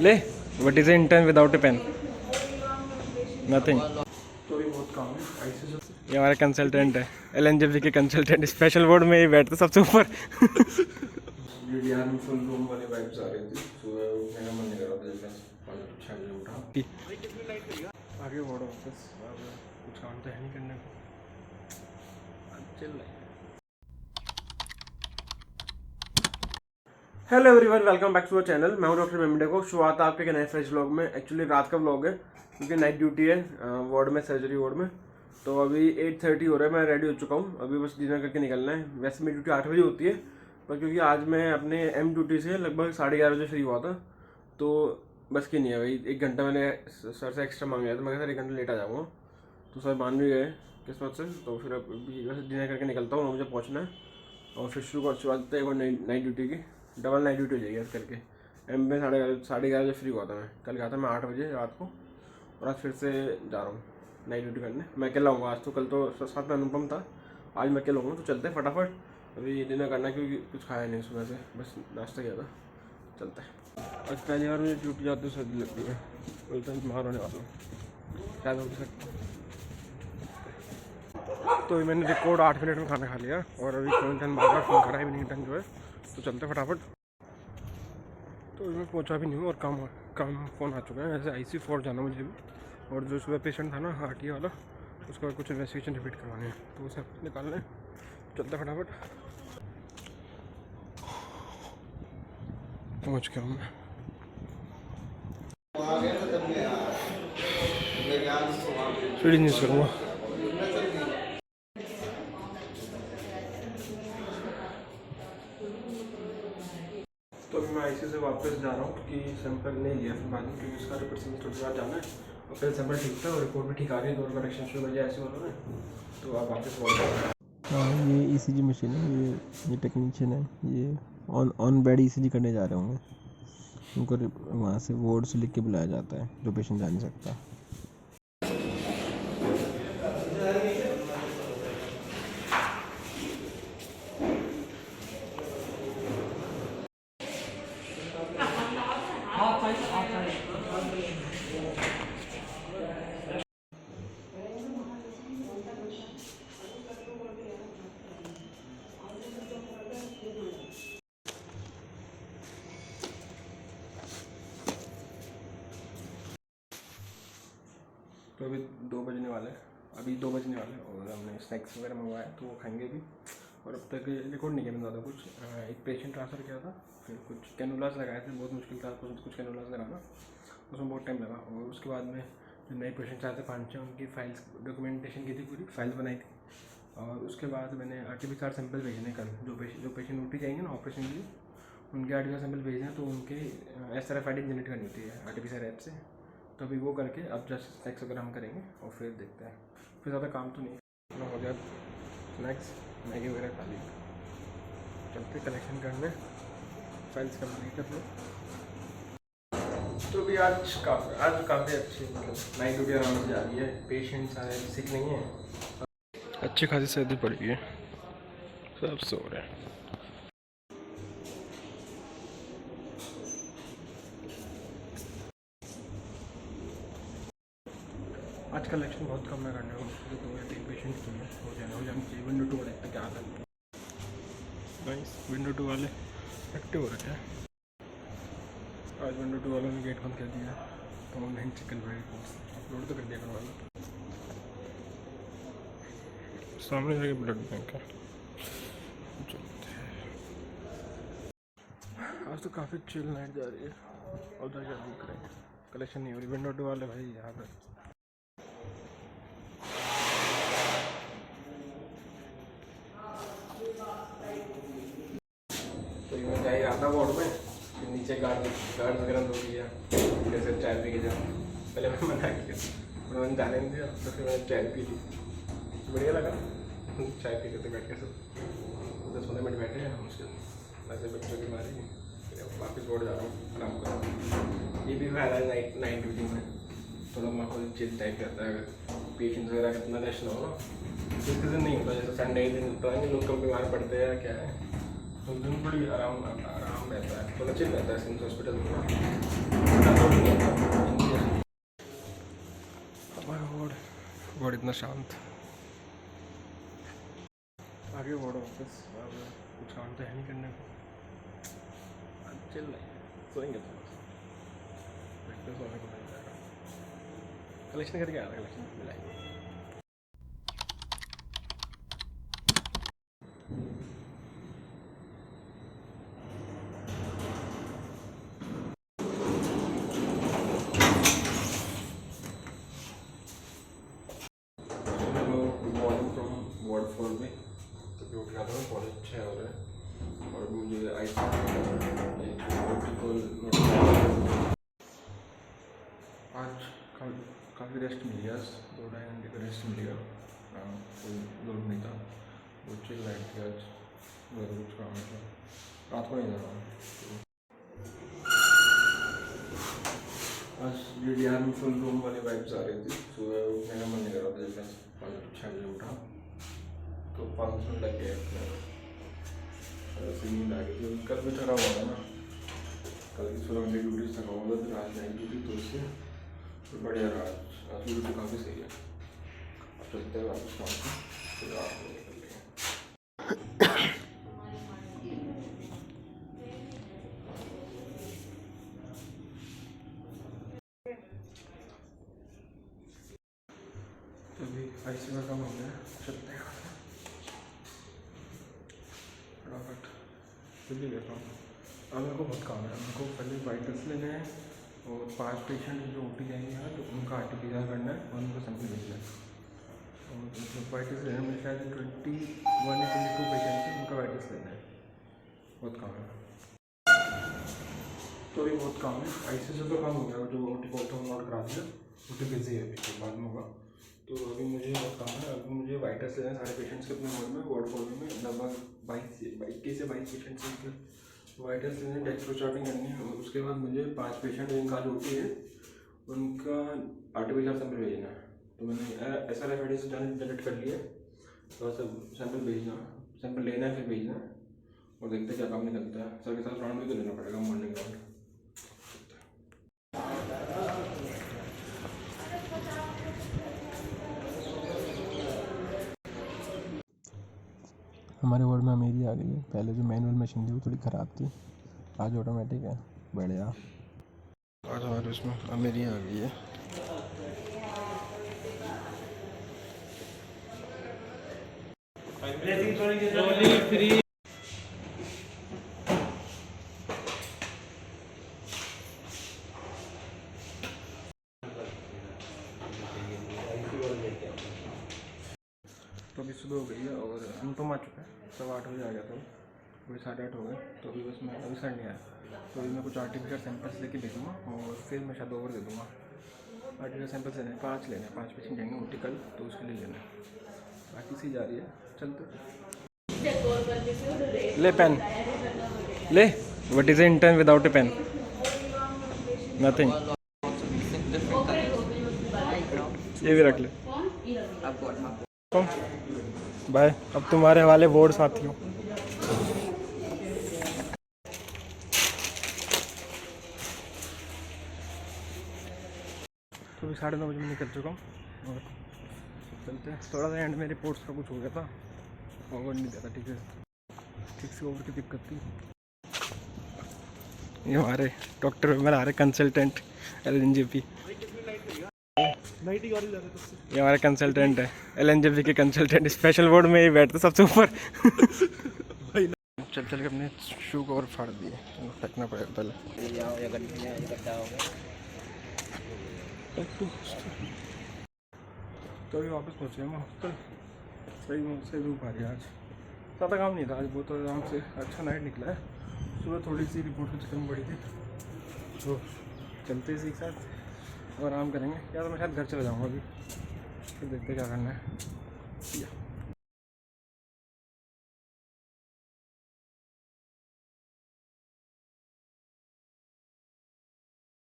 ले what is intern without a pen nothing. तो भी बहुत काम है ऐसे। ये हमारे कंसल्टेंट है एलएनजेबी के कंसल्टेंट, स्पेशल वार्ड में ही बैठते सबसे ऊपर। में फुल रूम वाली वाइब्स आ रही थी, सुबह उठने का मन नहीं कर रहा था, जैसे 6 बजे उठा। आगे वार्ड ऑफिस, कुछ काम तो है नहीं करने को, चल रहा है। Hello everyone, welcome back to our channel. मैं हूं डॉक्टर मेमडे को। शुरुआत है आपके नए फ्रेश व्लॉग में। एक्चुअली रात का व्लॉग है क्योंकि नाइट ड्यूटी है वार्ड में, सर्जरी वार्ड में। तो अभी 8:30 हो रहा है, मैं रेडी हो चुका हूं, अभी बस डिनर करके निकलना है। वैसे मेरी ड्यूटी 8 बजे होती है, पर क्योंकि आज मैं अपने एम ड्यूटी से लगभग 11:30 बजे फ्री हुआ था, तो बस की नहीं है भाई। 1 घंटा मैंने सर से एक्स्ट्रा मांगा था, मैं सर 1 घंटा लेट आ जाऊँगा, तो सर मान भी गए किस्मत से। तो फिर अभी बस डिनर करके निकलता हूँ, मुझे पहुँचना है और फिर शुरुआत है नाइट ड्यूटी की। डबल नाइट ड्यूटी हो जाएगी आज करके। एम में 11:30 बजे फ्री हुआ था मैं, कल गया था मैं 8 बजे रात को, और आज फिर से जा रहा हूँ नाइट ड्यूटी करने। मैं अकेला हूँ आज तो, कल तो साथ में अनुपम था, आज मैं अकेला हूँ। तो चलते हैं फटाफट, अभी डिनर करना है क्योंकि कुछ खाया नहीं सुबह से, बस नाश्ता किया था। चलते हैं। आज पहली बार मुझे ड्यूटी जाते हुए सर्दी लगती है, बोलते हैं बीमार होने वाला हूँ, क्या हो सकता। तो मैंने रिकॉर्ड 8 मिनट में खाना खा लिया, और अभी फ़ोन बार फ़ोन करा है इवनिंग टाइम जो है, तो चलते फटाफट। तो मैं पहुंचा भी नहीं हूँ और काम फ़ोन आ चुका है। ऐसे IC4 जाना मुझे भी, और जो सुबह पेशेंट था ना हार्ट वाला, उसका कुछ इन्वेस्टिगेशन रिपीट करवाने हैं, तो उसे निकालना है। चलते फटाफट, पहुँच गया हूँ मैं। सीढ़ी नीचे करूँगा। तो अभी मैं IC से वापस जा रहा हूँ क्योंकि सैंपल नहीं लिया फिर बाद में, क्योंकि उसका रिप्रेजेंट थोड़ी बार जाना है, और फिर सैंपल ठीक था और रिपोर्ट भी ठीक आ गई, दो करेक्शन शुरू हो जाए ऐसे वालों ने, तो आप वापस वापस। हाँ, ये ECG मशीन है, ये टेक्नीशियन है, ये ऑन बेड ECG करने जा रहे होंगे। उनको वहाँ से वार्ड से लिख के बुलाया जाता है, जो पेशेंट जा नहीं सकता। तो अभी 2 बजने वाले हैं, और हमने स्नैक्स वगैरह मंगवाया तो वो खाएंगे भी। और अब तक रिकॉर्ड नहीं किया मैंने ज़्यादा कुछ। एक पेशेंट ट्रांसफ़र किया था, फिर कुछ कैनुलास लगाए थे, बहुत मुश्किल था कुछ कैनुलास लगाना, उसमें बहुत टाइम लगा। और उसके बाद में जो नए पेशेंट्स आए थे 5-6, उनकी फाइल्स डॉक्यूमेंटेशन की थी, पूरी फाइल बनाई थी। और उसके बाद मैंने RT-PCR सैंपल भेजने कल, जो पेशेंट उठी जाएंगे ना ऑपरेशन के लिए, उनके RT-PCR सैंपल भेजने हैं, तो उनके SRFID जनरेट करनी होती है RT-PCR ऐप से। तो अभी वो करके अब जस्ट स्नैक्स वगैरह हम करेंगे और फिर देखते हैं। फिर ज़्यादा काम तो नहीं हो गया, स्नैक्स मैगी वगैरह खा ली, चलते कलेक्शन करने, फाइल्स कंप्लीट अपने। तो भी आज काफ़ी अच्छी, मतलब नाइट ड्यूटी आराम से जा रही है, पेशेंट्स सारे सिक नहीं है, अच्छी खासी सर्दी पड़ी है, सब सो रहे हैं। आज कलेक्शन बहुत कम है करने को, 2 या 3 पेशेंट के लिए हो जाना चाहिए। विंडो 2 वाले क्या हाल है भाई, विंडो 2 वाले एक्टिव हो रहे हैं। आज विंडो 2 वालों ने गेट बंद कर दिया, तो ऑनलाइन चिकन अपलोड तो कर दिया करवाना, सामने जाके ब्लड बैंक है। आज तो काफ़ी चिल नाइट जा रही है, और जाके बुक करेंगे, कलेक्शन नहीं हो रही। विंडो 2 वाले भाई यहाँ पर तो मैं जा ही रहा था वार्ड में, फिर नीचे गार्ड वगैरह धो दिया, जैसे चाय पी के जाओ, पहले मैं मना किया, उन्होंने जाने नहीं दिया, तो फिर मैंने चाय पी ली, बढ़िया लगा चाय पी के। तो बैठ के सब 10-15 मिनट बैठे हैं, उसके वैसे बच्चों की मारी, फिर वापस वार्ड जा रहा हूँ आराम कर। ये भी फायदा है नाइट ड्यूटी में, थोड़ा माहौल चिल टाइप रहता है। अगर पेशेंट्स वगैरह का इतना रश ना हो ना, तो इस दिन नहीं होता, जैसे संडे दिन पता नहीं लोग कब बीमार पड़ते हैं क्या है, तो दिन बड़ी आराम रहता है, थोड़ा चिल रहता है सिम्स हॉस्पिटल में। इतना शांत। आगे वार्ड ऑफिस, अब कुछ काम तो है नहीं करने को, चल रहे सोएंगे थोड़ा सा, देखते सोने को मिल जाएगा। कलेक्शन करके आ रहा है, कलेक्शन मिलाएंगे। वार्ड 4 में तो भी उठ जाता हूँ, बहुत अच्छा हो रहा है। और मुझे आज काफ़ी रेस्ट मिल गया, 2-2.5 घंटे का रेस्ट मिल गया। कोई लोड नहीं था, वो चिल लाइट थी आज, ज़रूर कुछ काम है तो रात को नहीं जा रहा। आज DDR में फुल रूम वाली वाइब्स आ रही थी। सुबह उठने का मन नहीं कर रहा था, जब मैं 5-6 बजे उठा तो 5 मिनट लग गए अपने, ऐसे नींद आ गई थी। कल भी थका हुआ था ना, कल की 16 घंटे ड्यूटी से थका हुआ था, फिर आज नाइट ड्यूटी, तो उससे तो बढ़िया रहा। आज की ड्यूटी काफ़ी सही है। अब चलते हैं वापस काम से, फिर रात को निकल गए। अभी IC का काम हो गया, चलते हैं फटाफट। जल्दी लेता हूँ, अब मेरे को बहुत काम है। मेरे को पहले वाइटल्स लेने हैं और 5 पेशेंट जो OT जाएंगे यहाँ, तो उनका RT-PCR करना है और उनको सैंपल भेजना है। और वाइटल्स लेने में शायद 21-22 पेशेंट है, उनका वाइटल्स लेना है। बहुत काम है, तो भी बहुत काम है। IC से तो काम हो गया, जो OT को तो नोट करा दिया, OT बिजी है, अभी बाद में होगा। तो अभी मुझे बहुत काम है। अभी मुझे वाइटल्स लेना है सारे पेशेंट्स के अपने वार्ड में, वार्ड कॉलोनी में लगभग 21 से 22 पेशेंट्स हैं। वाइटल्स लेने, डेक्स्ट्रोचार्टिंग करनी है, और उसके बाद मुझे 5 पेशेंट जिनका जो OT है उनका RT-PCR सैंपल भेजना है। तो मैंने SRFID से जनरेट कर लिया है, तो सब सैंपल भेजना, सैंपल लेना है, फिर भेजना है, और देखते हैं क्या काम निकलता है। सर के साथ राउंड भी तो लेना पड़ेगा, मॉर्निंग राउंड। हमारे वार्ड में अमेरी आ गई है। पहले जो मैनुअल मशीन थी वो थोड़ी ख़राब थी, आज ऑटोमेटिक है, बढ़िया। आज हमारे उसमें अमेरी आ गई है। तो अभी सुबह हो गई है और अनुपम आ चुका है, 8:15 बजे आ गया था, अभी 8:30 हो गए। तो अभी बस मैं अभी सर नहीं आया, तो अभी मैं कुछ आर्टिफिशियल सैंपल्स लेके भेजूँगा और फिर मैं शायद ओवर दे दूँगा। आर्टिफिशियल सैंपल्स लेने 5 लेने हैं, 5 पेशेंट जाएंगे OT कल, तो उसके लिए लेना है। बाकी सी जा रही है, चलते। ले पेन ले, what is intern without a pen? Nothing. ये भी रख ले। बाय, अब तुम्हारे वाले बोर्ड साथियों। तो अभी 9:30 बजे मैं निकल चुका हूँ और चलते हैं। थोड़ा सा एंड में रिपोर्ट्स का कुछ हो गया था, ओवर नहीं दिया था ठीक से ओवर की दिक्कत थी। ये हमारे डॉक्टर मेरा आ रहे कंसल्टेंट LNJP, ये हमारे कंसल्टेंट है LNJP के कंसल्टेंट, स्पेशल वार्ड में ही बैठते सबसे ऊपर। चल के अपने शू को और फाड़ दिए, फेंकना पड़ेगा पहले। तो अभी वापस पहुँचे हम हॉस्टल, सही धूप आ रही है आज, ज़्यादा काम नहीं था आज, बहुत आराम से अच्छा नाइट निकला है। सुबह थोड़ी सी रिपोर्ट कुछ कम पड़ी थी, तो चलते इसी के साथ और आराम करेंगे, या तो मैं शायद घर चला जाऊँगा अभी, फिर देखते क्या करना है।